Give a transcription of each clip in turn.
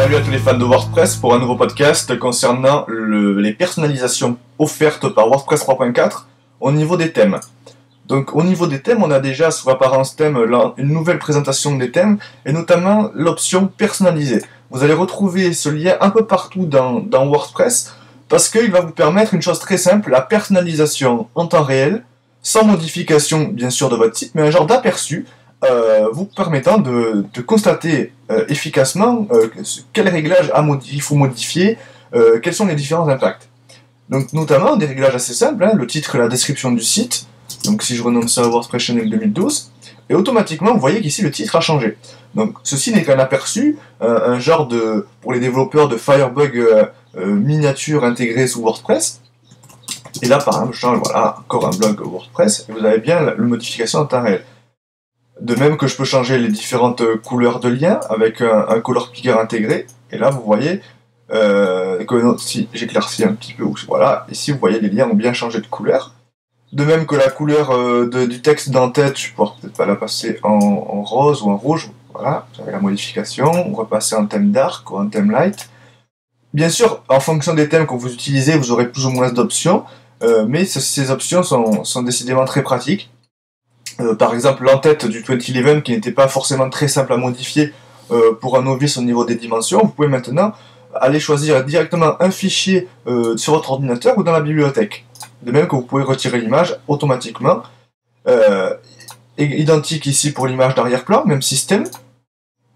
Salut à tous les fans de WordPress pour un nouveau podcast concernant les personnalisations offertes par WordPress 3.4 au niveau des thèmes. Donc au niveau des thèmes, on a déjà sous apparence thème une nouvelle présentation des thèmes et notamment l'option personnalisée. Vous allez retrouver ce lien un peu partout dans WordPress parce qu'il va vous permettre une chose très simple, la personnalisation en temps réel, sans modification bien sûr de votre site, mais un genre d'aperçu vous permettant de constater efficacement quels réglages il faut modifier, quels sont les différents impacts. Donc notamment des réglages assez simples, le titre et la description du site. Donc si je renomme ça WordPress Channel 2012, et automatiquement vous voyez qu'ici le titre a changé. Donc ceci n'est qu'un aperçu, un genre pour les développeurs de Firebug miniature intégré sous WordPress. Et là par exemple je change, voilà, encore un blog WordPress, et vous avez bien la modification en temps réel. De même que je peux changer les différentes couleurs de liens avec un color picker intégré. Et là, vous voyez que si j'éclaircis un petit peu, voilà, ici vous voyez les liens ont bien changé de couleur. De même que la couleur du texte d'en-tête, je pourrais peut-être pas la passer en rose ou en rouge. Voilà, vous avez la modification. On va passer en thème dark ou en thème light. Bien sûr, en fonction des thèmes que vous utilisez, vous aurez plus ou moins d'options. Mais ces options sont décidément très pratiques. Par exemple, l'en-tête du 2011 qui n'était pas forcément très simple à modifier pour un novice au niveau des dimensions, vous pouvez maintenant aller choisir directement un fichier sur votre ordinateur ou dans la bibliothèque. De même que vous pouvez retirer l'image automatiquement. Identique ici pour l'image d'arrière-plan, même système.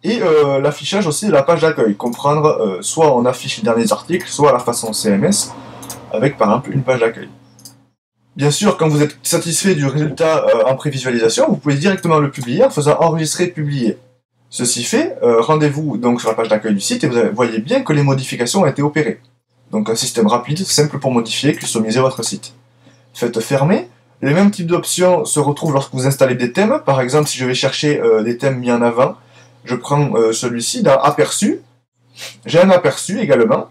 Et l'affichage aussi de la page d'accueil. Comprendre, soit on affiche les derniers articles, soit à la façon CMS, avec par exemple une page d'accueil. Bien sûr, quand vous êtes satisfait du résultat en prévisualisation, vous pouvez directement le publier en faisant enregistrer et publier. Ceci fait, rendez-vous donc sur la page d'accueil du site et vous voyez bien que les modifications ont été opérées. Donc un système rapide, simple pour modifier, customiser votre site. Faites fermer. Les mêmes types d'options se retrouvent lorsque vous installez des thèmes. Par exemple, si je vais chercher des thèmes mis en avant, je prends celui-ci dans Aperçu. J'ai un aperçu également,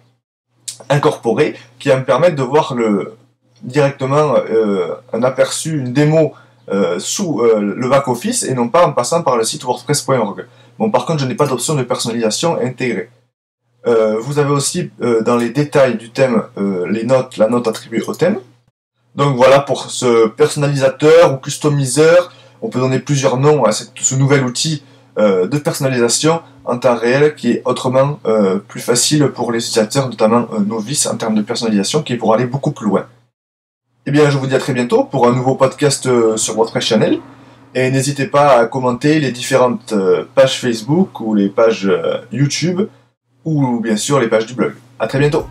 incorporé, qui va me permettre de voir directement un aperçu, une démo sous le back-office et non pas en passant par le site wordpress.org. Bon, par contre, je n'ai pas d'option de personnalisation intégrée. Vous avez aussi dans les détails du thème la note attribuée au thème. Donc voilà pour ce personnalisateur ou customiseur. On peut donner plusieurs noms à ce nouvel outil de personnalisation en temps réel qui est autrement plus facile pour les utilisateurs, notamment novices en termes de personnalisation, qui pourra aller beaucoup plus loin. Eh bien, je vous dis à très bientôt pour un nouveau podcast sur WordPress Channel. Et n'hésitez pas à commenter les différentes pages Facebook ou les pages YouTube ou bien sûr les pages du blog. À très bientôt.